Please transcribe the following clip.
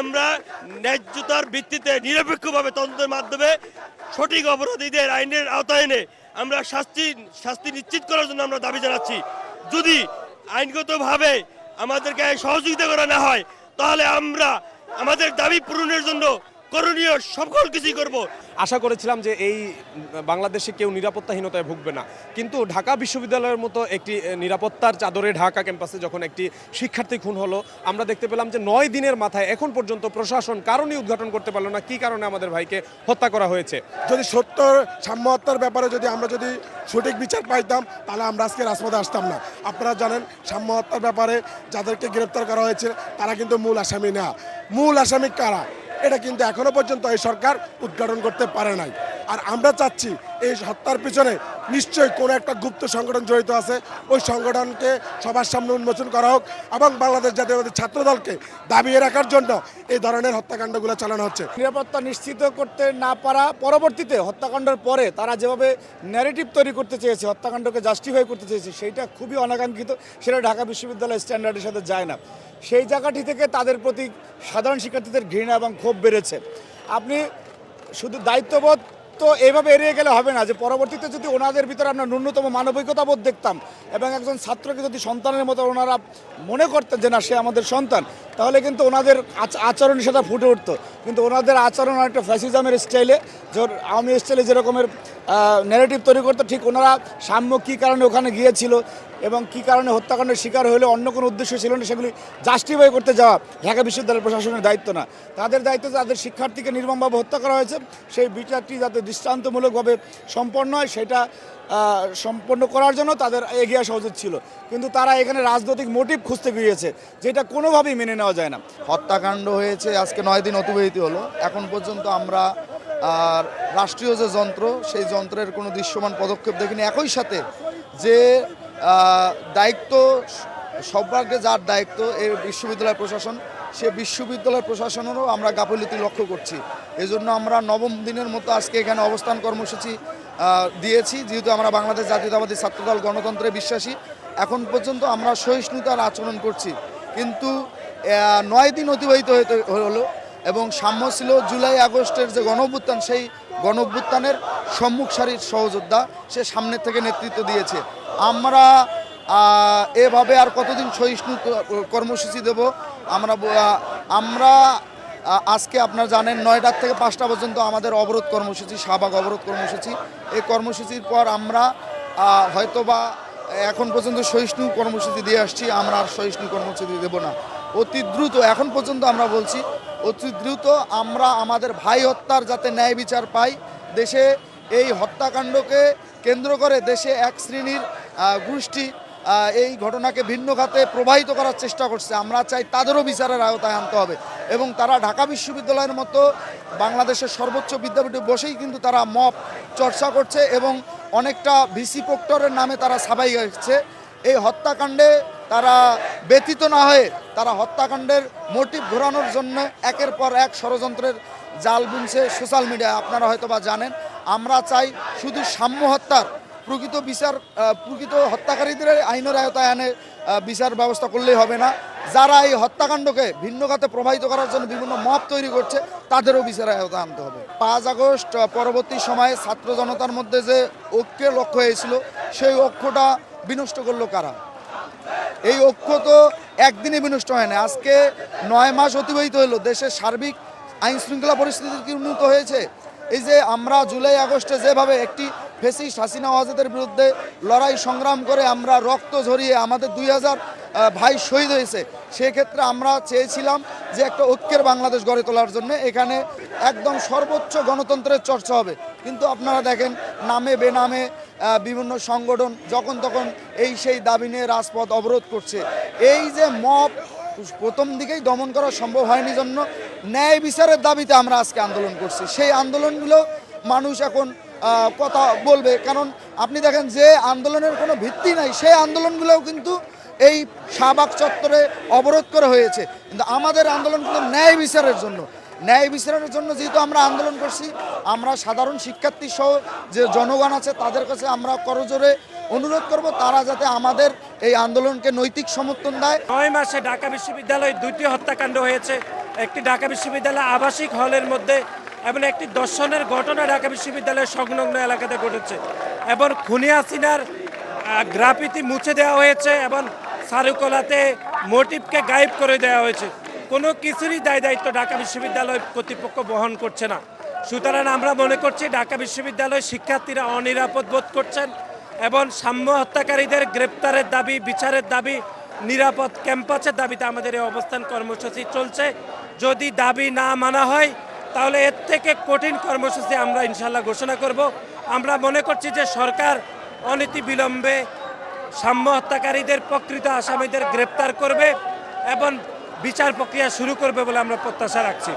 আমরা ন্যায্যতার ভিত্তিতে নিরপেক্ষভাবে তদন্তের মাধ্যমে সঠিক অপরাধীদের আইনের আওতায় এনে আমরা শাস্তি নিশ্চিত করার জন্য আমরা দাবি জানাচ্ছি। যদি আইনগতভাবে আমাদেরকে সহযোগিতা করা না হয় তাহলে আমরা আমাদের দাবি পূরণের জন্য করণীয় সকল কিছুই করব। আশা করেছিলাম যে এই বাংলাদেশে কেউ নিরাপত্তাহীনতায় ভুগবে না, কিন্তু ঢাকা বিশ্ববিদ্যালয়ের মতো একটি নিরাপত্তার চাদরে ঢাকা ক্যাম্পাসে যখন একটি শিক্ষার্থী খুন হলো, আমরা দেখতে পেলাম যে 9 দিনের মাথায় এখন পর্যন্ত প্রশাসন কারণই উদ্ঘাটন করতে পারলো না কী কারণে আমাদের ভাইকে হত্যা করা হয়েছে। যদি সাম্য হত্যার ব্যাপারে আমরা যদি সঠিক বিচার পাইতাম তাহলে আমরা আজকে রাজপথে আসতাম না। আপনারা জানেন সাম্য হত্যার ব্যাপারে যাদেরকে গ্রেপ্তার করা হয়েছে তারা কিন্তু মূল আসামি না। মূল আসামি কারা এটা কিন্তু এখনো পর্যন্ত এই সরকার উদ্ঘাটন করতে পারে নাই। আর আমরা চাচ্ছি এই হত্যার পিছনে নিশ্চয়ই কোনো একটা গুপ্ত সংগঠন জড়িত আছে, ওই সংগঠনকে সবার সামনে উন্মোচন করা হোক এবং বাংলাদেশ জাতীয়তাবাদী ছাত্রদলকে দাবিয়ে রাখার জন্য এই ধরনের হত্যাকাণ্ডগুলো চালানো হচ্ছে। নিরাপত্তা নিশ্চিত করতে না পারা, পরবর্তীতে হত্যাকাণ্ডের পরে তারা যেভাবে ন্যারেটিভ তৈরি করতে চেয়েছে, হত্যাকাণ্ডকে জাস্টিফাই করতে চেয়েছে, সেইটা খুবই অনাকাঙ্ক্ষিত। সেটা ঢাকা বিশ্ববিদ্যালয়ের স্ট্যান্ডার্ডের সাথে যায় না। সেই জায়গাটি থেকে তাদের প্রতি সাধারণ শিক্ষার্থীদের ঘৃণা এবং ক্ষোভ বেড়েছে। আপনি শুধু দায়িত্ববোধ তো এইভাবে এড়িয়ে গেলে হবে না, যে পরবর্তীতে যদি ওনাদের ভিতরে আমরা ন্যূনতম মানবিকতা বোধ দেখতাম এবং একজন ছাত্রকে যদি সন্তানের মতো ওনারা মনে করতেন যে না সে আমাদের সন্তান, তাহলে কিন্তু ওনাদের আচরণ সেটা ফুটে উঠতো। কিন্তু ওনাদের আচরণ অনেকটা ফ্যাসিজমের স্টাইলে, আওয়ামী স্টাইলে যেরকমের ন্যারেটিভ তৈরি করতো, ঠিক ওনারা সাম্য কী কারণে ওখানে গিয়েছিল এবং কী কারণে হত্যাকাণ্ডের শিকার হলে অন্য কোনো উদ্দেশ্য ছিল না সেগুলি জাস্টিফাই করতে যাওয়া ঢাকা বিশ্ববিদ্যালয় প্রশাসনের দায়িত্ব না। তাদের দায়িত্ব তাদের শিক্ষার্থীকে নির্মমভাবে হত্যা করা হয়েছে, সেই বিচারটি যাতে দৃষ্টান্তমূলকভাবে সম্পন্ন হয় সেটা সম্পন্ন করার জন্য তাদের এগিয়ে আসা উচিত ছিল। কিন্তু তারা এখানে রাজনৈতিক মোটিভ খুঁজতে গিয়েছে, যেটা কোনোভাবেই মেনে নেওয়া যায় না। হত্যাকাণ্ড হয়েছে, আজকে 9 দিন অতিবাহিত হলো, এখন পর্যন্ত আমরা রাষ্ট্রীয় যে যন্ত্র সেই যন্ত্রের কোনো দৃশ্যমান পদক্ষেপ দেখিনি। একই সাথে যে দায়িত্ব সবার যার দায়িত্ব এই বিশ্ববিদ্যালয় প্রশাসন, সে বিশ্ববিদ্যালয় প্রশাসনেরও আমরা গাফিলতি লক্ষ্য করছি। এজন্য আমরা 9ম দিনের মতো আজকে এখানে অবস্থান কর্মসূচি দিয়েছি। যেহেতু আমরা বাংলাদেশ জাতীয়তাবাদী ছাত্রদল গণতন্ত্রে বিশ্বাসী, এখন পর্যন্ত আমরা সহিষ্ণুতার আচরণ করছি। কিন্তু 9 দিন অতিবাহিত হলো এবং সাম্য ছিল জুলাই আগস্টের যে গণঅভ্যুত্থান, সেই গণঅভ্যুত্থানের সম্মুখ সারির সহযোদ্ধা, সে সামনের থেকে নেতৃত্ব দিয়েছে। আমরা এভাবে আর কতদিন সহিষ্ণু কর্মসূচি দেব? আমরা আজকে আপনারা জানেন 9টা থেকে 5টা পর্যন্ত আমাদের অবরোধ কর্মসূচি, শাহবাগ অবরোধ কর্মসূচি। এই কর্মসূচির পর আমরা হয়তোবা এখন পর্যন্ত সহিষ্ণু কর্মসূচি দিয়ে আসছি, আমরা আর সহিষ্ণু কর্মসূচি দেব না। অতি দ্রুত, এখন পর্যন্ত আমরা বলছি অতি দ্রুত আমরা আমাদের ভাই হত্যার যাতে ন্যায় বিচার পাই। দেশে এই হত্যাকাণ্ডকে কেন্দ্র করে দেশে এক শ্রেণীর গোষ্ঠী এই ঘটনাকে ভিন্ন খাতে প্রবাহিত করার চেষ্টা করছে। আমরা চাই তাদেরও বিচারের আওতায় আনতে হবে এবং তারা ঢাকা বিশ্ববিদ্যালয়ের মতো বাংলাদেশের সর্বোচ্চ বিদ্যাপীঠে বসেই কিন্তু তারা মব চর্চা করছে এবং অনেকটা ভিসি প্রক্টরের নামে তারা সাবাই গাইছে। এই হত্যাকাণ্ডে তারা ব্যতীত না হয়ে তারা হত্যাকাণ্ডের মোটিভ ঘোরানোর জন্য একের পর এক ষড়যন্ত্রের জাল বুনছে সোশ্যাল মিডিয়ায়, আপনারা হয়তো বা জানেন। আমরা চাই শুধু সাম্য হত্যার প্রকৃত বিচার, প্রকৃত হত্যাকারীদের আইনের আওতায় আনে বিচার ব্যবস্থা করলেই হবে না। যারা এই হত্যাকাণ্ডকে ভিন্ন খাতে প্রবাহিত করার জন্য বিভিন্ন মব তৈরি করছে তাদেরও বিচারের আওতায় আনতে হবে। 5 আগস্ট পরবর্তী সময়ে ছাত্র জনতার মধ্যে যে ঐক্যের লক্ষ্য হয়েছিল, সেই ঐক্যটা বিনষ্ট করলো কারা? এই ঐক্য তো একদিনে বিনষ্ট হয় না। আজকে 9 মাস অতিবাহিত হলো, দেশের সার্বিক আইন শৃঙ্খলা পরিস্থিতি কি উন্নত হয়েছে? এই যে আমরা জুলাই আগস্টে যেভাবে একটি ফ্যাসিস্ট হাসিনা ওয়াজেদের বিরুদ্ধে লড়াই সংগ্রাম করে আমরা রক্ত ঝরিয়ে আমাদের 2000 ভাই শহীদ হয়েছে, সেক্ষেত্রে আমরা চেয়েছিলাম যে একটা ঐক্যের বাংলাদেশ গড়ে তোলার জন্য এখানে একদম সর্বোচ্চ গণতন্ত্রের চর্চা হবে। কিন্তু আপনারা দেখেন নামে বেনামে বিভিন্ন সংগঠন যখন তখন এই সেই দাবি নিয়ে রাজপথ অবরোধ করছে। এই যে মব প্রথম দিকেই দমন করা সম্ভব হয়নি জন্য ন্যায় বিচারের দাবিতে আমরা আজকে আন্দোলন করছি। সেই আন্দোলনগুলো মানুষ এখন কথা বলবে, কারণ আপনি দেখেন যে আন্দোলনের কোনো ভিত্তি নাই সেই আন্দোলনগুলোও কিন্তু এই শাহবাগ চত্বরে অবরোধ করা হয়েছে, কিন্তু আমাদের আন্দোলন কিন্তু ন্যায় বিচারের জন্য। ন্যায় বিচারের জন্য যেহেতু আমরা আন্দোলন করছি, আমরা সাধারণ শিক্ষার্থী সহ যে জনগণ আছে তাদের কাছে আমরা করজোরে অনুরোধ করব তারা যাতে আমাদের এই আন্দোলনকে নৈতিক সমর্থন দেয়। 9 মাসে ঢাকা বিশ্ববিদ্যালয়ে 2টি হত্যাকাণ্ড হয়েছে, একটি ঢাকা বিশ্ববিদ্যালয় আবাসিক হলের মধ্যে এবং একটি দর্শনের ঘটনা ঢাকা বিশ্ববিদ্যালয়ের সংলগ্ন এলাকাতে ঘটেছে, এবং খুনি হাসিনার গ্রাফিতি মুছে দেওয়া হয়েছে এবং চারুকলাতে মোটিভকে গায়েব করে দেওয়া হয়েছে। কোনো কিছুরই দায়িত্ব ঢাকা বিশ্ববিদ্যালয় কর্তৃপক্ষ বহন করছে না। সুতরাং আমরা মনে করছি ঢাকা বিশ্ববিদ্যালয়ের শিক্ষার্থীরা অনিরাপদ বোধ করছেন এবং সাম্য হত্যাকারীদের গ্রেপ্তারের দাবি, বিচারের দাবি, নিরাপদ ক্যাম্পাসের দাবিতে আমাদের এই অবস্থান কর্মসূচি চলছে। যদি দাবি না মানা হয় তাহলে এর থেকে কঠিন কর্মসূচি আমরা ইনশাল্লাহ ঘোষণা করব। আমরা মনে করছি যে সরকার অনতি বিলম্বে সাম্য হত্যাকারীদের প্রকৃত আসামিদের গ্রেপ্তার করবে এবং বিচার প্রক্রিয়া শুরু করবে বলে আমরা প্রত্যাশা রাখছি।